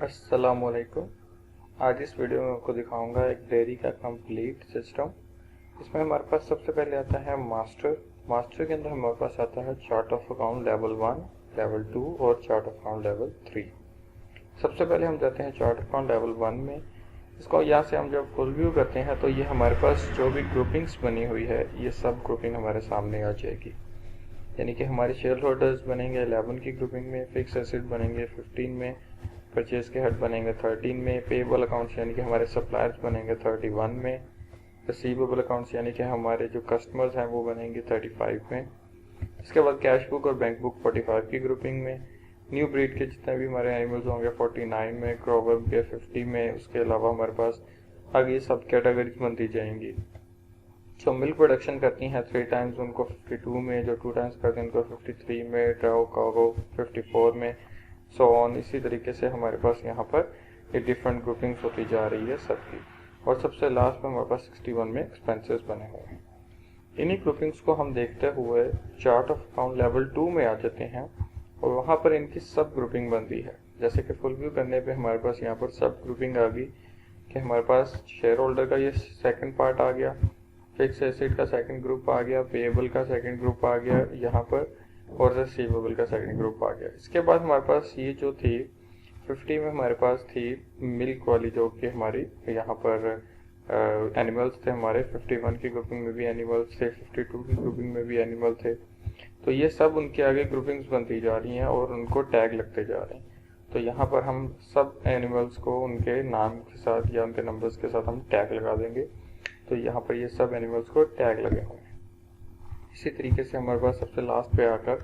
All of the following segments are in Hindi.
अस्सलामुअलैकुम। आज इस वीडियो में आपको दिखाऊंगा एक डेयरी का कंप्लीट सिस्टम। इसमें हमारे पास सबसे पहले आता है मास्टर के अंदर हमारे पास आता है chart of account level 1, level 2 और चार्ट ऑफ अकाउंट लेवल 3। सबसे पहले हम जाते हैं चार्ट ऑफ अकाउंट लेवल 1 में। इसको यहाँ से हम जब फुल व्यू करते हैं तो ये हमारे पास जो भी ग्रुपिंग्स बनी हुई है ये सब ग्रुपिंग हमारे सामने आ जाएगी। यानी कि हमारे शेयर होल्डर्स बनेंगे 11 की ग्रुपिंग में, फिक्स एसेट बनेंगे 15 में, परचेज के हेड बनेंगे 13 में, पेएबल अकाउंट्स यानी कि हमारे सप्लायर्स बनेंगे 31 में, रिसीवेबल अकाउंट्स यानी कि हमारे जो कस्टमर्स हैं वो बनेंगे 35 में। इसके बाद कैश बुक और बैंक बुक 45 की ग्रुपिंग में, न्यू ब्रीड के जितने भी हमारे एनिमल्स होंगे 49 में, क्रॉवर के 50 में। उसके अलावा हमारे पास आगे सब कैटेगरीज बनती जाएंगी। जो मिल्क प्रोडक्शन करती हैं 3 टाइम्स उनको 52 में, जो 2 टाइम्स करते हैं उनको 53 में, ड्राउ कागो 54 में, सो ऑन। इसी तरीके से हमारे पास यहाँ पर ये डिफरेंट ग्रुपिंग्स होती जा रही है सबकी। और सबसे लास्ट में हमारे पास 61 में एक्सपेंसेस बने हुए हैं। इन्हीं ग्रुपिंग्स को हम देखते हुए चार्ट ऑफ अकाउंट लेवल 2 में आ जाते हैं और वहाँ पर इनकी सब ग्रुपिंग बनती है। जैसे कि फुल व्यू करने पे हमारे पास यहाँ पर सब ग्रुपिंग आ गई कि हमारे पास शेयर होल्डर का ये सेकंड पार्ट आ गया, फिक्स एसेट का सेकंड ग्रुप आ गया, पेएबल का सेकंड ग्रुप आ गया यहाँ पर, और रिसीवेबल का सेकंड ग्रुप आ गया। इसके बाद हमारे पास ये जो थी 50 में हमारे पास थी मिल्क वाली, जो कि हमारी यहाँ पर एनिमल्स थे हमारे 51 की ग्रुपिंग में भी एनिमल्स थे, 52 की ग्रुपिंग में भी एनिमल थे। तो ये सब उनके आगे ग्रुपिंग्स बनती जा रही हैं और उनको टैग लगते जा रहे हैं। तो यहाँ पर हम सब एनिमल्स को उनके नाम के साथ या उनके नंबर्स के साथ हम टैग लगा देंगे। तो यहाँ पर ये सब एनिमल्स को टैग लगे हुए हैं। इसी तरीके से हमारे पास सबसे लास्ट पे आकर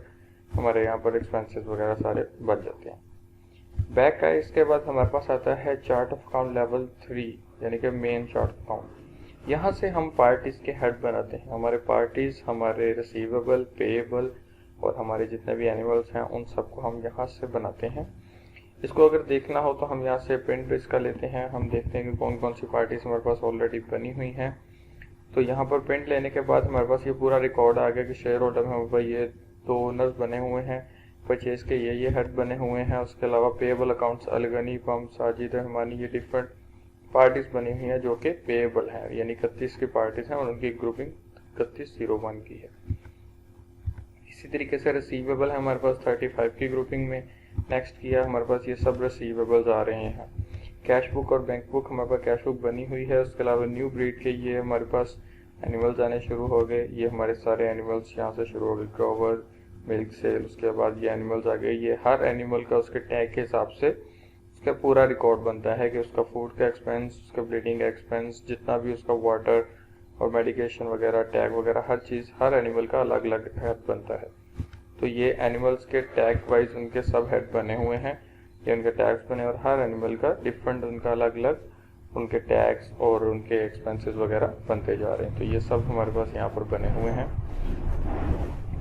हमारे यहाँ पर एक्सपेंसेस वगैरह सारे बच जाते हैं। बैक का इसके बाद हमारे पास आता है चार्ट ऑफ अकाउंट लेवल 3 यानी कि मेन चार्ट ऑफ अकाउंट। यहाँ से हम पार्टीज के हेड बनाते हैं। हमारे पार्टीज, हमारे रिसीवेबल, पेएबल और हमारे जितने भी एनिमल्स हैं उन सबको हम यहाँ से बनाते हैं। इसको अगर देखना हो तो हम यहाँ से प्रिंट इसका लेते हैं। हम देखते हैं कि कौन कौन सी पार्टीज हमारे पास ऑलरेडी बनी हुई हैं। तो यहाँ पर प्रिंट लेने के बाद हमारे पास ये पूरा रिकॉर्ड आ गया कि शेयर होल्डर में हमारे पास ये 2 ओनर्स बने हुए हैं, परचेज के ये हेड बने हुए हैं। उसके अलावा पेएबल अकाउंट्स अलगनी, पम्प, साजिद रहमानी, ये डिफरेंट पार्टीज बनी हुई हैं जो कि पेएबल हैं, यानी 31 की पार्टीज हैं और उनकी ग्रुपिंग 3101 की है। इसी तरीके से रिसीवेबल है हमारे पास 35 की ग्रुपिंग में। नेक्स्ट किया हमारे पास ये सब रिसीवेबल्स आ रहे हैं। कैश बुक और बैंक बुक हमारे पास कैश बुक बनी हुई है। उसके अलावा न्यू ब्रीड के ये हमारे पास एनिमल्स आने शुरू हो गए। ये हमारे सारे एनिमल्स यहाँ से शुरू हो गए, ड्रॉवर, मिल्क सेल। उसके बाद ये एनिमल्स आ गए। ये हर एनिमल का उसके टैग के हिसाब से उसका पूरा रिकॉर्ड बनता है कि उसका फूड का एक्सपेंस, उसका ब्रीडिंग एक्सपेंस, जितना भी उसका वाटर और मेडिकेशन वगैरह, टैग वगैरह, हर चीज़ हर एनिमल का अलग अलग हेड बनता है। तो ये एनिमल्स के टैग वाइज उनके सब हेड बने हुए हैं, ये उनके टैग्स बने और हर एनिमल का डिफरेंट उनका अलग अलग उनके टैग्स और उनके एक्सपेंसेस वगैरह बनते जा रहे हैं। तो ये सब हमारे पास यहाँ पर बने हुए हैं।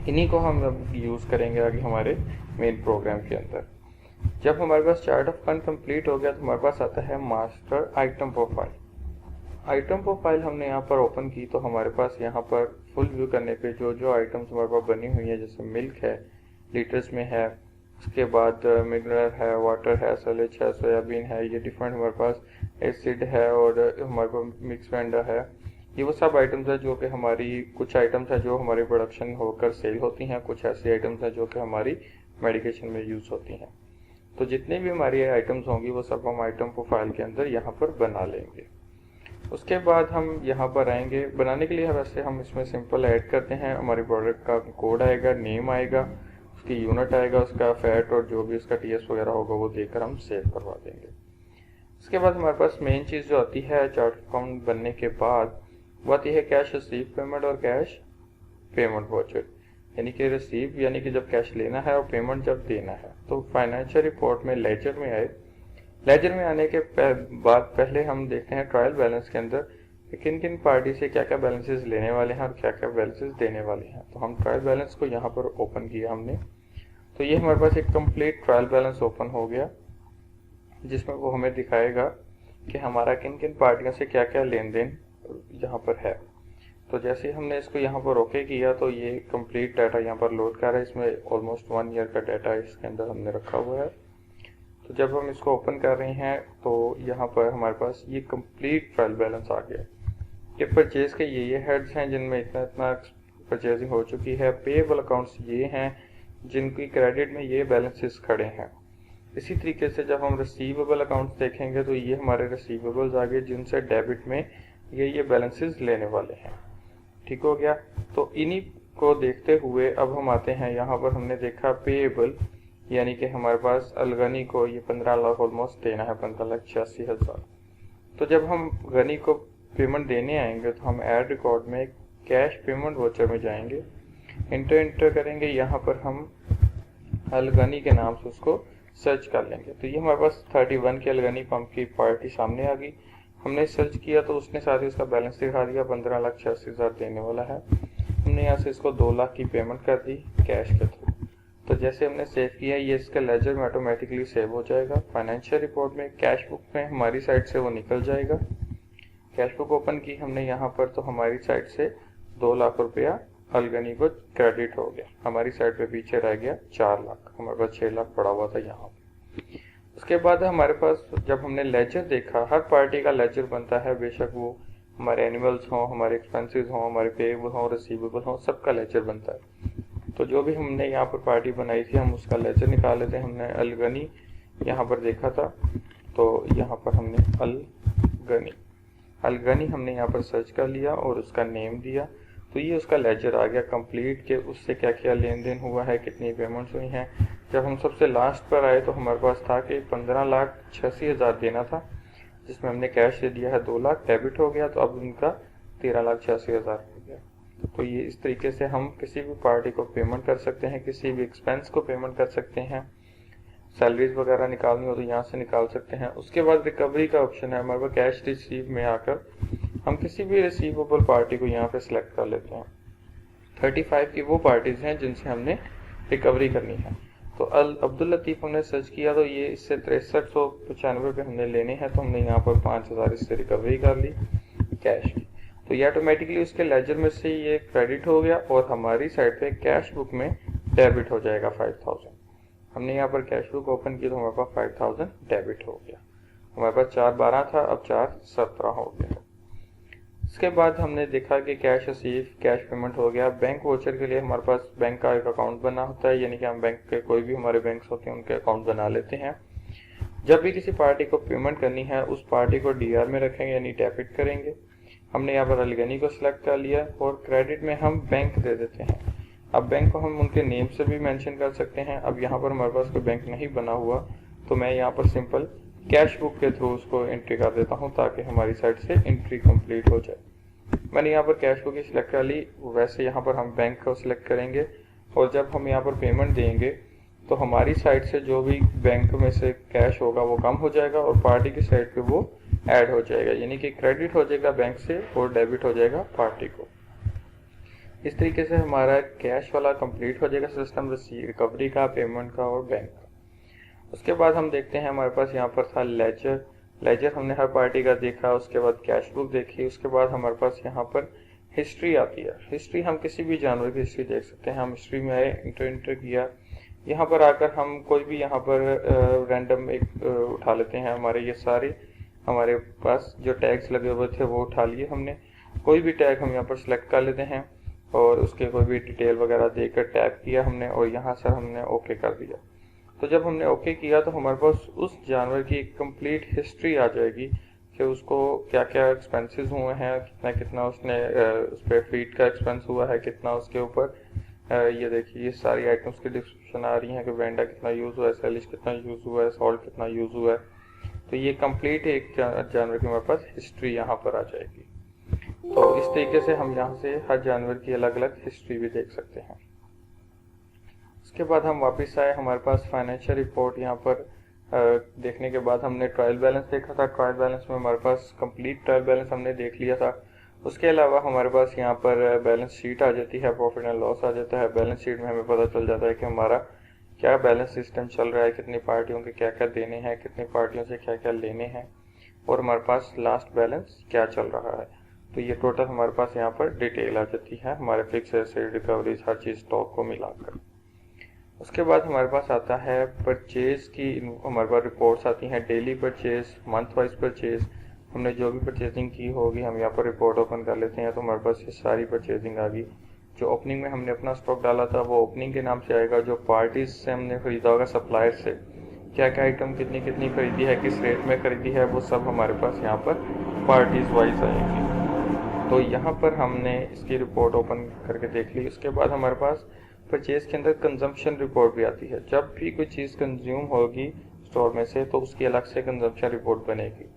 इन्हीं को हम अब यूज़ करेंगे आगे हमारे मेन प्रोग्राम के अंदर। जब हमारे पास चार्ट ऑफ अकाउंट कंप्लीट हो गया तो हमारे पास आता है master item profile. Item profile हमने यहाँ पर ओपन की तो हमारे पास यहाँ पर फुल व्यू करने पे जो जो आइटम्स हमारे पास बनी हुई है, जैसे मिल्क है लीटर्स में है, उसके बाद मिनरल है, वाटर है, सलेज है, सोयाबीन है, ये डिफरेंट हमारे पास एसिड है और हमारे पास मिक्स वेंडा है। ये वो सब आइटम्स है जो कि हमारी, कुछ आइटम्स है जो हमारी प्रोडक्शन होकर सेल होती हैं, कुछ ऐसी आइटम्स है जो कि हमारी मेडिकेशन में यूज़ होती हैं। तो जितनी भी हमारी आइटम्स होंगी वो सब हम आइटम प्रोफाइल के अंदर यहाँ पर बना लेंगे। उसके बाद हम यहाँ पर आएंगे। बनाने के लिए वैसे हम इसमें सिंपल ऐड करते हैं। हमारी प्रोडक्ट का कोड आएगा, नेम आएगा, उसकी यूनिट आएगा, उसका फैट और जो भी उसका टीएस वगैरह होगा वो देकर हम सेव करवा देंगे। उसके बाद हमारे पास मेन चीज़ जो आती है चार्ट अकाउंट बनने के बाद वो आती है कैश रिसीव पेमेंट और कैश पेमेंट वाउचर। यानी कि रिसीव यानी कि जब कैश लेना है और पेमेंट जब देना है। तो फाइनेंशियल रिपोर्ट में लेजर में आए। लेजर में आने के बाद पहले हम देखते हैं ट्रायल बैलेंस के अंदर किन किन पार्टी से क्या क्या बैलेंसेस लेने वाले हैं और क्या क्या बैलेंसेस देने वाले हैं। तो हम ट्रायल बैलेंस को यहाँ पर ओपन किया हमने। तो ये हमारे पास एक कंप्लीट ट्रायल बैलेंस ओपन हो गया जिसमें वो हमें दिखाएगा कि हमारा किन किन पार्टियों से क्या क्या लेन देन यहाँ पर है। तो जैसे ही हमने इसको यहाँ पर ओके किया तो ये कंप्लीट डाटा यहाँ पर लोड कर रहा है। इसमें ऑलमोस्ट 1 ईयर का डाटा इसके अंदर हमने रखा हुआ है। तो जब हम इसको ओपन कर रहे हैं तो यहाँ पर हमारे पास ये कंप्लीट ट्रायल बैलेंस आ गया। ये परचेज के ये हेड्स हैं जिनमें इतना इतना परचेजिंग हो चुकी है। पेएबल अकाउंट्स ये हैं जिनकी क्रेडिट में ये बैलेंसेस खड़े हैं। इसी तरीके से जब हम रिसीवेबल अकाउंट्स देखेंगे तो ये हमारे रिसीवेबल्स आ गए जिनसे डेबिट में ये बैलेंसेस लेने वाले हैं। ठीक हो गया। तो इन्हीं को देखते हुए अब हम आते हैं, यहाँ पर हमने देखा पेएबल, यानी कि हमारे पास अलगनी को ये 15 लाख ऑलमोस्ट देना है, 15,86,000। तो जब हम गनी को पेमेंट देने आएंगे तो हम ऐड रिकॉर्ड में कैश पेमेंट वाउचर में जाएंगे, इंटर करेंगे, यहाँ पर हम अलगनी के नाम से उसको सर्च कर लेंगे। तो ये हमारे पास 31 की अलगनी पंप की पार्टी सामने आ गई। हमने सर्च किया तो उसने साथ ही उसका बैलेंस दिखा दिया, 15,86,000 देने वाला है। हमने यहाँ से इसको 2 लाख की पेमेंट कर दी कैश के थ्रू। तो जैसे हमने सेव किया ये इसका लेजर में ऑटोमेटिकली सेव हो जाएगा। फाइनेंशियल रिपोर्ट में कैश बुक में हमारी साइड से वो निकल जाएगा। कैश बुक ओपन की हमने यहाँ पर तो हमारी साइड से 2 लाख रुपया अलगनी को क्रेडिट हो गया। हमारी साइड पे पीछे रह गया 4 लाख, हमारे पास 6 लाख पड़ा हुआ था यहाँ। उसके बाद हमारे पास जब हमने लेजर देखा, हर पार्टी का लेजर बनता है, बेशक वो हमारे एनिमल्स हों, हमारे एक्सपेंसेस हों, हमारे पेएबल हों, रिसीवेबल हों, सबका लेजर बनता है। तो जो भी हमने यहाँ पर पार्टी बनाई थी हम उसका लेजर निकाल लेते हैं। हमने अलगनी यहाँ पर देखा था तो यहाँ पर हमने अलगनी हमने यहाँ पर सर्च कर लिया और उसका नेम दिया। तो ये उसका लेजर आ गया कंप्लीट के उससे क्या क्या लेन देन हुआ है, कितनी पेमेंट्स हुई हैं। जब हम सबसे लास्ट पर आए तो हमारे पास था कि 15,86,000 देना था, जिसमें हमने कैश दे दिया है 2 लाख, डेबिट हो गया। तो अब उनका 13,86,000 हो गया। तो ये इस तरीके से हम किसी भी पार्टी को पेमेंट कर सकते हैं, किसी भी एक्सपेंस को पेमेंट कर सकते हैं। सैलरीज वगैरह निकालनी हो तो यहाँ से निकाल सकते हैं। उसके बाद रिकवरी का ऑप्शन है हमारे पास। कैश रिसीव में आकर हम किसी भी रिसीवेबल पार्टी को यहाँ पे सिलेक्ट कर लेते हैं। 35 की वो पार्टीज हैं जिनसे हमने रिकवरी करनी है। तो अब्दुल लतीफ हमने सर्च किया तो ये इससे 6395 पे हमने लेने हैं। तो हमने यहाँ पर 5,000 इससे रिकवरी कर ली कैश की। तो ये ऑटोमेटिकली उसके लेजर में से ये क्रेडिट हो गया और हमारी साइड पे कैश बुक में डेबिट हो जाएगा 5,000। हमने यहाँ पर कैश बुक ओपन की तो हमारे पास 5,000 डेबिट हो गया। हमारे पास 412 था, अब 417 हो गया। इसके बाद हमने देखा कि कैश रिसीव, कैश पेमेंट हो गया। बैंक वाउचर के लिए हमारे पास बैंक का एक अकाउंट बना होता है, यानी कि हम बैंक के कोई भी हमारे बैंक्स होते हैं उनके अकाउंट बना लेते हैं। जब भी किसी पार्टी को पेमेंट करनी है उस पार्टी को डीआर में रखेंगे, यानी डेबिट करेंगे। हमने यहाँ पर अलगनी को सिलेक्ट कर लिया और क्रेडिट में हम बैंक दे देते हैं। अब बैंक को हम उनके नेम से भी मेंशन कर सकते हैं। अब यहाँ पर हमारे पास कोई बैंक नहीं बना हुआ तो मैं यहाँ पर सिंपल कैश बुक के थ्रू उसको एंट्री कर देता हूँ ताकि हमारी साइड से एंट्री कंप्लीट हो जाए। मैंने यहाँ पर कैश बुक ही सिलेक्ट कर ली। वैसे यहाँ पर हम बैंक को सिलेक्ट करेंगे और जब हम यहाँ पर पेमेंट देंगे तो हमारी साइड से जो भी बैंक में से कैश होगा वो कम हो जाएगा और पार्टी की साइड पे वो ऐड हो जाएगा, यानी कि क्रेडिट हो जाएगा बैंक से और डेबिट हो जाएगा पार्टी को। इस तरीके से हमारा कैश वाला कंप्लीट हो जाएगा सिस्टम, रिकवरी का, पेमेंट का और बैंक का। उसके बाद हम देखते हैं हमारे पास यहाँ पर था लेजर हमने हर पार्टी का देखा। उसके बाद कैश बुक देखी। उसके बाद हमारे पास यहाँ पर हिस्ट्री आती है। हिस्ट्री हम किसी भी जानवर की हिस्ट्री देख सकते हैं। हम हिस्ट्री में आए, इंटर किया। यहाँ पर आकर हम कोई भी यहाँ पर रैंडम एक उठा लेते हैं। हमारे ये सारे हमारे पास जो टैग्स लगे हुए थे वो उठा लिए हमने। कोई भी टैग हम यहाँ पर सिलेक्ट कर लेते हैं और उसके कोई भी डिटेल वगैरह देकर टैप किया हमने और यहाँ से हमने ओके कर दिया। तो जब हमने ओके किया तो हमारे पास उस जानवर की कंप्लीट हिस्ट्री आ जाएगी कि उसको क्या क्या एक्सपेंसेस हुए हैं, कितना कितना उसने उस पर फीड का एक्सपेंस हुआ है, कितना उसके ऊपर ये देखिए ये सारी आइटम्स की डिस्क्रिप्शन आ रही हैं कि वेंडा कितना यूज़ हुआ है, सैलिश कितना यूज़ हुआ है, सॉल्ट कितना यूज़ हुआ है। तो ये कंप्लीट एक जानवर की हमारे पास हिस्ट्री यहाँ पर आ जाएगी। तो इस तरीके से हम यहाँ से हर जानवर की अलग अलग हिस्ट्री भी देख सकते हैं। उसके बाद हम वापस आए, हमारे पास फाइनेंशियल रिपोर्ट यहाँ पर देखने के बाद हमने ट्रायल बैलेंस देखा था। ट्रायल बैलेंस में हमारे पास कंप्लीट ट्रायल बैलेंस हमने देख लिया था। उसके अलावा हमारे पास यहाँ पर बैलेंस शीट आ जाती है, प्रॉफिट एंड लॉस आ जाता है। बैलेंस शीट में हमें पता चल जाता है कि हमारा क्या बैलेंस सिस्टम चल रहा है, कितनी पार्टियों के क्या क्या देने हैं, कितनी पार्टियों से क्या क्या लेने हैं और हमारे पास लास्ट बैलेंस क्या चल रहा है। तो ये टोटल हमारे पास यहाँ पर डिटेल आ जाती है, हमारे फिक्स एसेट, रिकवरीज, हर चीज़ स्टॉक को मिलाकर। उसके बाद हमारे पास आता है परचेज की, हमारे पास रिपोर्ट्स आती हैं, daily purchase, month wise purchase. हमने जो भी परचेजिंग की होगी हम यहाँ पर रिपोर्ट ओपन कर लेते हैं, तो हमारे पास ये सारी परचेजिंग आ गई। जो ओपनिंग में हमने अपना स्टॉक डाला था वो ओपनिंग के नाम से आएगा। जो पार्टीज से हमने खरीदा होगा, सप्लायर से क्या क्या आइटम कितनी कितनी खरीदी है, किस रेट में खरीदी है, वो सब हमारे पास यहाँ पर पार्टीज वाइज आएंगी। तो यहाँ पर हमने इसकी रिपोर्ट ओपन करके देख ली। उसके बाद हमारे पास परचेज के अंदर कंजम्पशन रिपोर्ट भी आती है। जब भी कोई चीज़ कंज्यूम होगी स्टोर में से तो उसकी अलग से कंजम्पशन रिपोर्ट बनेगी।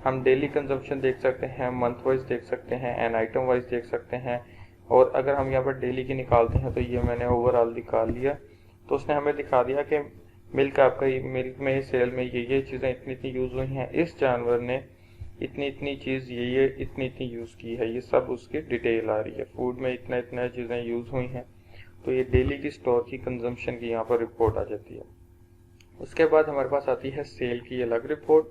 हम डेली कंजम्पशन देख सकते हैं, मंथ वाइज देख सकते हैं, एंड आइटम वाइज देख सकते हैं। और अगर हम यहाँ पर डेली की निकालते हैं तो ये मैंने ओवरऑल निकाल लिया, तो उसने हमें दिखा दिया कि मिल्क आपका, मिल्क में सेल में ये चीज़ें इतनी इतनी यूज़ हुई हैं, इस जानवर ने इतनी इतनी चीज़ ये इतनी इतनी यूज़ की है, ये सब उसकी डिटेल आ रही है। फूड में इतना इतना चीज़ें यूज़ हुई हैं, तो ये डेली की स्टोर की कंजम्पशन की यहाँ पर रिपोर्ट आ जाती है। उसके बाद हमारे पास आती है सेल की अलग रिपोर्ट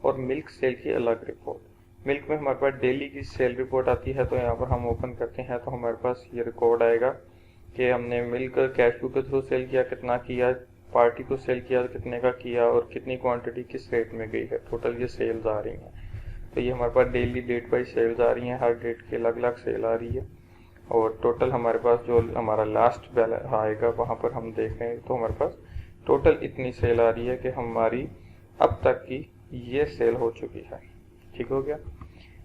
और मिल्क सेल की अलग रिपोर्ट। मिल्क में हमारे पास डेली की सेल रिपोर्ट आती है, तो यहाँ पर हम ओपन करते हैं तो हमारे पास ये रिकॉर्ड आएगा कि हमने मिल्क कैशू के थ्रू सेल किया, कितना किया, पार्टी को सेल किया कितने का किया, और कितनी क्वांटिटी किस रेट में गई है। टोटल ये सेल्स आ रही हैं। तो ये हमारे पास डेली डेट वाइज सेल्स आ रही हैं, हर डेट की अलग अलग सेल आ रही है। और टोटल हमारे पास जो हमारा लास्ट बैलेंस आएगा वहाँ पर हम देख रहे हैं तो हमारे पास टोटल इतनी सेल आ रही है कि हमारी अब तक की ये सेल हो चुकी है। ठीक हो गया।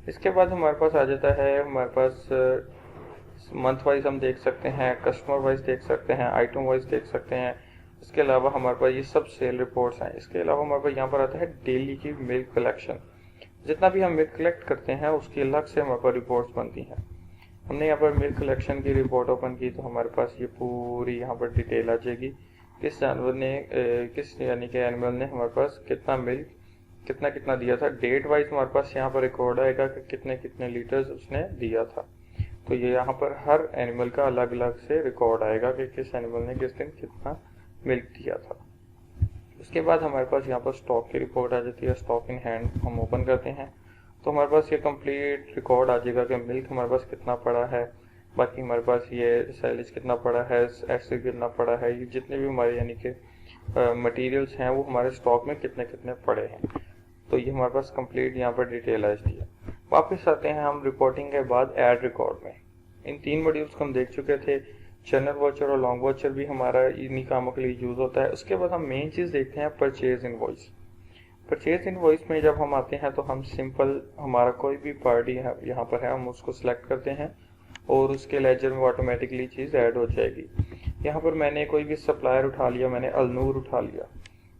इसके बाद हमारे पास आ जाता है, हमारे पास मंथ वाइज हम देख सकते हैं, कस्टमर वाइज देख सकते हैं, आइटम वाइज देख सकते हैं। इसके अलावा हमारे पास ये सब सेल रिपोर्ट्स हैं। इसके अलावा हमारे पास यहाँ पर आता है डेली की मिल्क कलेक्शन। जितना भी हम मिल्क कलेक्ट करते हैं उसकी अलग से हमारे पास रिपोर्ट्स बनती हैं। हमने यहाँ पर मिल्क कलेक्शन की रिपोर्ट ओपन की तो हमारे पास ये पूरी यहाँ पर डिटेल आ जाएगी, किस जानवर ने किस यानी कि एनिमल ने हमारे पास कितना मिल्क कितना कितना दिया था। डेट वाइज हमारे पास यहाँ पर रिकॉर्ड आएगा कि कितने कितने लीटर्स उसने दिया था। तो ये यहाँ पर हर एनिमल का अलग अलग से रिकॉर्ड आएगा कि किस एनिमल ने किस दिन कितना मिल्क दिया था। उसके बाद हमारे पास यहाँ पर स्टॉक की रिपोर्ट आ जाती है। स्टॉक इन हैंड हम ओपन करते हैं तो हमारे पास ये कंप्लीट रिकॉर्ड आ जाएगा कि मिल्क हमारे पास कितना पड़ा है, बाकी हमारे पास ये सैलेज कितना पड़ा है, एसिड कितना पड़ा है, ये जितने भी हमारे यानी कि मटेरियल्स हैं वो हमारे स्टॉक में कितने कितने पड़े हैं। तो ये हमारे पास कंप्लीट यहाँ पर डिटेल आ जाती है। वापस आते हैं हम रिपोर्टिंग के बाद ऐड रिकॉर्ड में। इन 3 मॉड्यूल्स को हम देख चुके थे। जनरल वाउचर और लॉन्ग वाउचर भी हमारा इन्हीं कामों के लिए यूज़ होता है। उसके बाद हम मेन चीज़ देखते हैं परचेज इनवॉइस। परचेज इनवॉइस में जब हम आते हैं तो हम सिंपल हमारा कोई भी पार्टी यहाँ पर है हम उसको सिलेक्ट करते हैं और उसके लेजर में ऑटोमेटिकली चीज़ ऐड हो जाएगी। यहाँ पर मैंने कोई भी सप्लायर उठा लिया, मैंने अलनूर उठा लिया।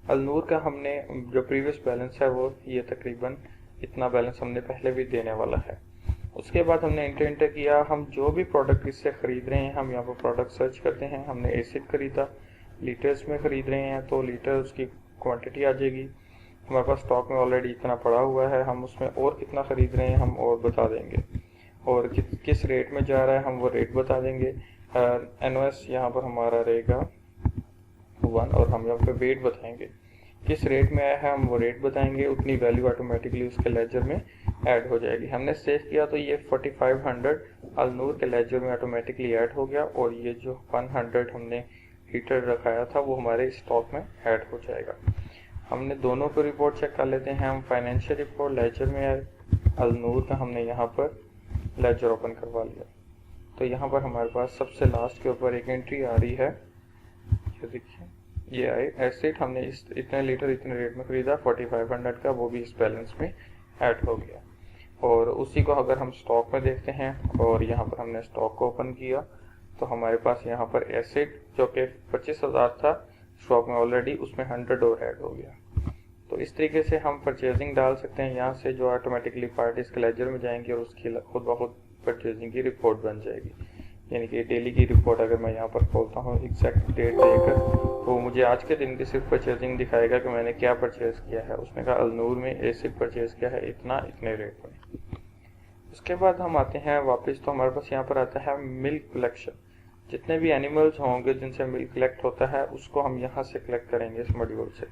अलनूर का हमने जो प्रीवियस बैलेंस है वो ये तकरीबन इतना बैलेंस हमने पहले भी देने वाला है। उसके बाद हमने इंटर किया, हम जो भी प्रोडक्ट इससे ख़रीद रहे हैं हम यहाँ पर प्रोडक्ट सर्च करते हैं। हमने एसिड खरीदा, लीटर्स में ख़रीद रहे हैं तो लीटर उसकी क्वांटिटी आ जाएगी। हमारे पास स्टॉक में ऑलरेडी इतना पड़ा हुआ है, हम उसमें और कितना ख़रीद रहे हैं हम और बता देंगे, और किस रेट में जा रहा है हम वो रेट बता देंगे। एनओएस यहाँ पर हमारा रहेगा 1 और हम यहाँ पे वेट बताएंगे, किस रेट में आया है हम वो रेट बताएंगे, उतनी वैल्यू ऑटोमेटिकली उसके लेजर में ऐड हो जाएगी। हमने सेव किया तो ये 4500 अलनूर के लेजर में ऑटोमेटिकली ऐड हो गया, और ये जो 100 हमने हीटर रखाया था वो हमारे स्टॉक में ऐड हो जाएगा। हमने दोनों को रिपोर्ट चेक कर लेते हैं। हम फाइनेंशियल रिपोर्ट लेजर में आए, अलनूर का हमने यहाँ पर लेजर ओपन करवा लिया। तो यहाँ पर हमारे पास सबसे लास्ट के ऊपर एक एंट्री आ रही है, ये देखिए ये आई एसिड हमने इस इतने लीटर इतने रेट में खरीदा 4500 का, वो भी इस बैलेंस में ऐड हो गया। और उसी को अगर हम स्टॉक में देखते हैं और यहाँ पर हमने स्टॉक को ओपन किया तो हमारे पास यहाँ पर एसिड जो कि 25,000 था स्टॉक में ऑलरेडी, उसमें 100 और ऐड हो गया। तो इस तरीके से हम परचेजिंग डाल सकते हैं यहाँ से, जो ऑटोमेटिकली पार्टीज के लेजर में जाएंगी और उसकी खुद ब खुद परचेजिंग की रिपोर्ट बन जाएगी। यानी कि डेली की रिपोर्ट अगर मैं यहाँ पर खोलता हूँ एग्जैक्ट डेट देकर तो मुझे आज के दिन की सिर्फ परचेजिंग दिखाएगा कि मैंने क्या परचेज किया है। उसने कहा अलनूर में एसिड परचेज किया है इतना इतने रेट में। उसके बाद हम आते हैं वापस, तो हमारे पास यहाँ पर आता है मिल्क कलेक्शन। जितने भी एनिमल्स होंगे जिनसे मिल्क कलेक्ट होता है उसको हम यहाँ से कलेक्ट करेंगे इस मॉड्यूल से।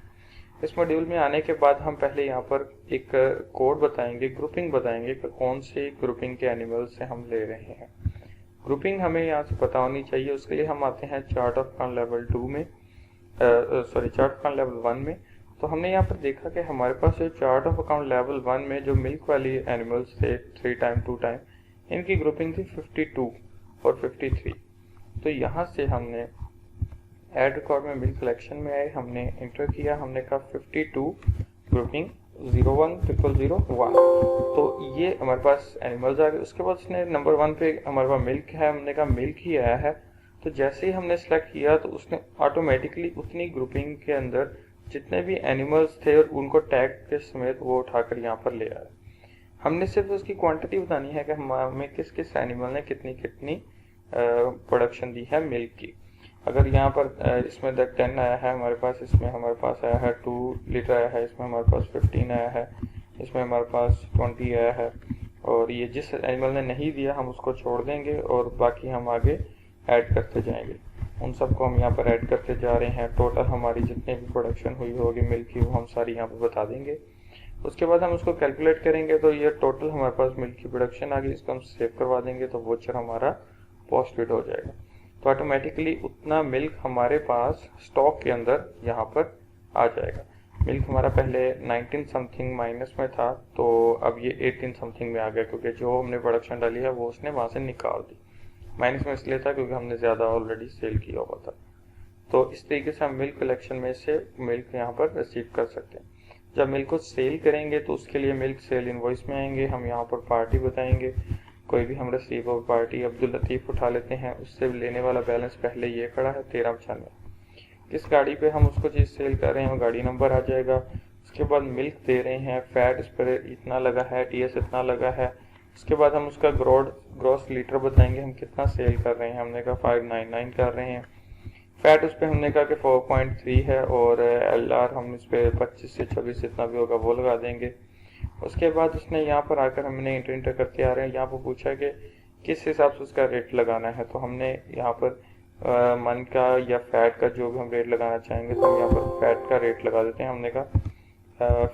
इस मॉड्यूल में आने के बाद हम पहले यहाँ पर एक कोड बताएंगे, ग्रुपिंग बताएंगे कि कौन सी ग्रुपिंग के एनिमल्स से हम ले रहे हैं। ग्रुपिंग हमें यहाँ से पता होनी चाहिए। उसके लिए हम आते हैं चार्ट ऑफ अकाउंट लेवल 2 में। Sorry chart of account level 1 में, तो हमने यहाँ पर देखा कि हमारे पास जो चार्ट ऑफ अकाउंट लेवल 1 में जो मिल्क वाली एनिमल्स थे 3 टाइम 2 टाइम, इनकी ग्रुपिंग थी 52 और 53। तो यहाँ से हमने ऐड रिकॉर्ड में मिल्क कलेक्शन में आए, हमने इंटर किया, हमने कहा 52 ग्रुपिंग 010001, तो ये हमारे पास एनिमल्स आ गए। उसके बाद उसने नंबर 1 पे हमारे पास मिल्क है, हमने कहा मिल्क ही आया है, तो जैसे ही हमने सेलेक्ट किया तो उसने ऑटोमेटिकली उतनी ग्रुपिंग के अंदर जितने भी एनिमल्स थे और उनको टैग के समेत वो उठाकर यहाँ पर ले आया। हमने सिर्फ उसकी क्वांटिटी बतानी है कि हमें किस किस एनिमल ने कितनी कितनी प्रोडक्शन दी है मिल्क की। अगर यहाँ पर इसमें 10 आया है हमारे पास, इसमें हमारे पास आया है 2 लीटर आया है, इसमें हमारे पास 15 आया है, इसमें हमारे पास 20 आया है, और ये जिस एनिमल ने नहीं दिया हम उसको छोड़ देंगे और बाकी हम आगे ऐड करते जाएंगे। उन सबको हम यहाँ पर ऐड करते जा रहे हैं। टोटल हमारी जितनी भी प्रोडक्शन हुई होगी मिल्क की वो हम सारी यहाँ पर बता देंगे। उसके बाद हम उसको कैलकुलेट करेंगे तो ये टोटल हमारे पास मिल्क की प्रोडक्शन आ गई, इसको हम सेव करवा देंगे तो वोचर हमारा पोस्टपेड हो जाएगा। तो ऑटोमेटिकली उतना मिल्क हमारे पास स्टॉक के अंदर यहाँ पर आ जाएगा। मिल्क हमारा पहले 19 समथिंग माइनस में था, तो अब ये 18 समथिंग में आ गया, क्योंकि जो हमने प्रोडक्शन डाली है वो उसने वहाँ से निकाल दी। माइनस में इसलिए था क्योंकि हमने ज़्यादा ऑलरेडी सेल किया हुआ था। तो इस तरीके से हम मिल्क कलेक्शन में से मिल्क यहाँ पर रिसीव कर सकते हैं। जब मिल्क को सेल करेंगे तो उसके लिए मिल्क सेल इनवॉइस में आएंगे, हम यहाँ पर पार्टी बताएंगे, कोई भी हम रिसीवर पार्टी अब्दुल लतीफ़ उठा लेते हैं, उससे लेने वाला बैलेंस पहले ये खड़ा है 1395। किस गाड़ी पे हम उसको चीज़ सेल कर रहे हैं वो गाड़ी नंबर आ जाएगा। उसके बाद मिल्क दे रहे हैं, फैट इस पर इतना लगा है, टीएस इतना लगा है। उसके बाद हम उसका ग्रॉस लीटर बताएंगे, हम कितना सेल कर रहे हैं, हमने कहा 599 कर रहे हैं। फैट उस पर हमने कहा कि 4.3 है, और एलआर हम इस पर 25 से 26 जितना भी होगा वो लगा देंगे। उसके बाद उसने यहाँ पर आकर हमने इंटर करते आ रहे हैं, यहाँ पर पूछा कि किस हिसाब से उसका रेट लगाना है, तो हमने यहाँ पर मन का या फैट का जो भी हम रेट लगाना चाहेंगे तो हम यहाँ पर फैट का रेट लगा देते हैं। हमने कहा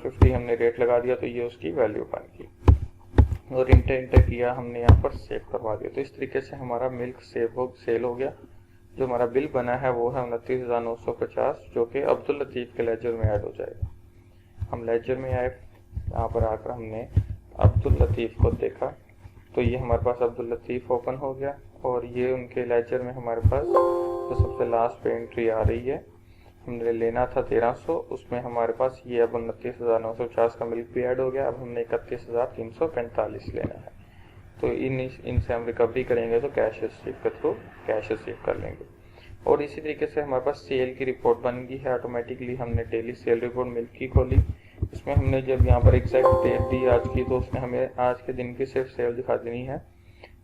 50 हमने रेट लगा दिया, तो ये उसकी वैल्यू बन गई और इंटर किया, हमने यहाँ पर सेव करवा दिया। तो इस तरीके से हमारा मिल्क सेल हो गया। जो हमारा बिल बना है वो है 29,950, जो कि अब्दुल लतीफ़ के लेजर में ऐड हो जाएगा। हम लेजर में आए, यहाँ पर आकर हमने अब्दुल लतीफ़ को देखा, तो ये हमारे पास अब्दुल लतीफ़ ओपन हो गया, और ये उनके लेजर में हमारे पास जो सबसे लास्ट पे एंट्री आ रही है, हमने लेना था 1300, उसमें हमारे पास ये अब 29,950 का मिल्क भी ऐड हो गया। अब हमने 31,345 लेना है, तो इनसे हम रिकवरी करेंगे तो कैश रिसीव के थ्रू कैश रिसीव कर लेंगे। और इसी तरीके से हमारे पास सेल की रिपोर्ट बन गई है। ऑटोमेटिकली हमने डेली सेल रिपोर्ट मिल्क की खोली, इसमें हमने जब यहाँ पर एग्जैक्ट डेट दी आज की, तो उसने हमें आज के दिन की सिर्फ सेल दिखा देनी है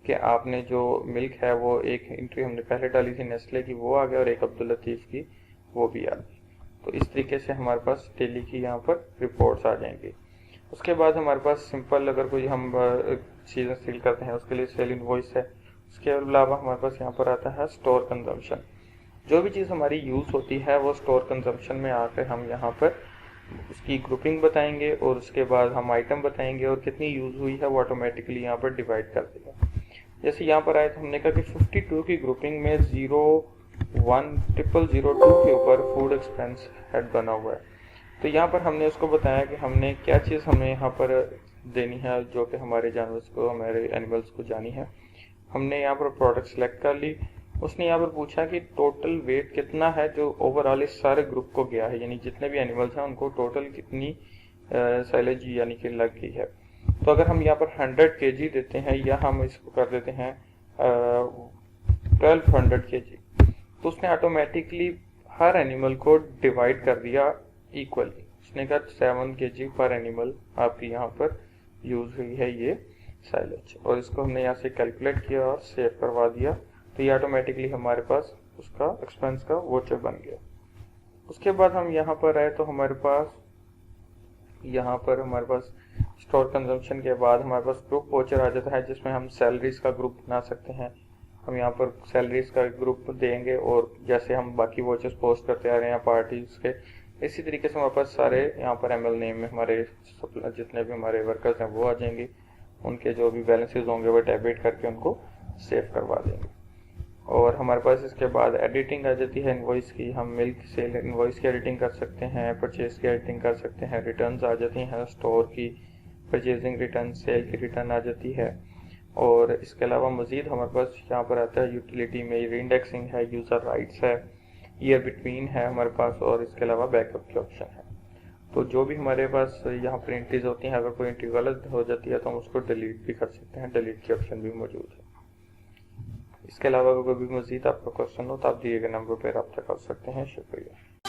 कि आपने जो मिल्क है वो एक एंट्री हमने पहले डाली थी नेस्ले की वो आ गया, और एक अब्दुल लतीफ़ की वो भी आ गई। तो इस तरीके से हमारे पास डेली की यहाँ पर रिपोर्ट्स आ जाएंगी। उसके बाद हमारे पास सिंपल अगर कोई हम चीज़ें सेल करते हैं उसके लिए सेल इनवॉइस है। उसके अलावा हमारे पास यहाँ पर आता है स्टोर कंजम्पशन। जो भी चीज़ हमारी यूज़ होती है वो स्टोर कंजम्पशन में आकर हम यहाँ पर उसकी ग्रुपिंग बताएंगे, और उसके बाद हम आइटम बताएंगे और कितनी यूज़ हुई है वो ऑटोमेटिकली यहाँ पर डिवाइड कर देगा। जैसे यहाँ पर आए तो हमने कहा कि 52 की ग्रुपिंग में 010002 के ऊपर फूड एक्सपेंस हेड बना हुआ है। तो यहाँ पर हमने उसको बताया कि हमने क्या चीज़ हमें यहाँ पर देनी है जो कि हमारे जानवर्स को, हमारे एनिमल्स को जानी है। हमने यहाँ पर प्रोडक्ट सेलेक्ट कर ली। उसने यहाँ पर पूछा कि टोटल वेट कितना है जो ओवरऑल इस सारे ग्रुप को गया है, यानी जितने भी एनिमल्स हैं उनको टोटल कितनी साइलेज यानी कि लग गई है। तो अगर हम यहाँ पर 100 kg देते हैं या हम इसको कर देते हैं 1200 kg, तो उसने ऑटोमेटिकली हर एनिमल को डिवाइड कर दिया इक्वली। उसने कहा 7 kg पर एनिमल आपकी यहाँ पर यूज हुई है ये साइलेज, और इसको हमने यहाँ से कैलकुलेट किया और सेव करवा दिया। तो ये ऑटोमेटिकली हमारे पास उसका एक्सपेंस का वोचर बन गया। उसके बाद हम यहाँ पर आए तो हमारे पास यहाँ पर हमारे पास स्टोर कंजम्पशन के बाद हमारे पास ग्रुप वोचर आ जाता है, जिसमें हम सैलरीज का ग्रुप बना सकते हैं। हम यहाँ पर सैलरीज का ग्रुप देंगे, और जैसे हम बाकी वोचर्स पोस्ट करते आ रहे हैं पार्टीज के, इसी तरीके से हमारे पास सारे यहाँ पर एमएल नेम में हमारे जितने भी हमारे वर्कर्स हैं वो आ जाएंगे। उनके जो भी बैलेंसेस होंगे वो डेबिट करके उनको सेव करवा देंगे। और हमारे पास इसके बाद एडिटिंग आ जाती है इनवॉइस की। हम मिल्क सेल इनवॉइस की एडिटिंग कर सकते हैं, परचेज की एडिटिंग कर सकते हैं, रिटर्न्स आ जाती हैं, स्टोर की परचेजिंग रिटर्न, सेल की रिटर्न आ जाती है। और इसके अलावा मज़ीद हमारे पास यहाँ पर आता है यूटिलिटी में रीइंडेक्सिंग है, यूज़र राइट्स है, ईयर बिटवीन है हमारे पास, और इसके अलावा बैकअप के ऑप्शन है। तो जो भी हमारे पास यहाँ पर एंट्रीज होती हैं, अगर कोई एंट्री गलत हो जाती है तो हम उसको डिलीट भी कर सकते हैं, डिलीट के ऑप्शन भी मौजूद है। इसके अलावा अगर कोई भी मज़ीद आपका क्वेश्चन हो तो आप दिए गए नंबर पर रब्ता कर सकते हैं। शुक्रिया।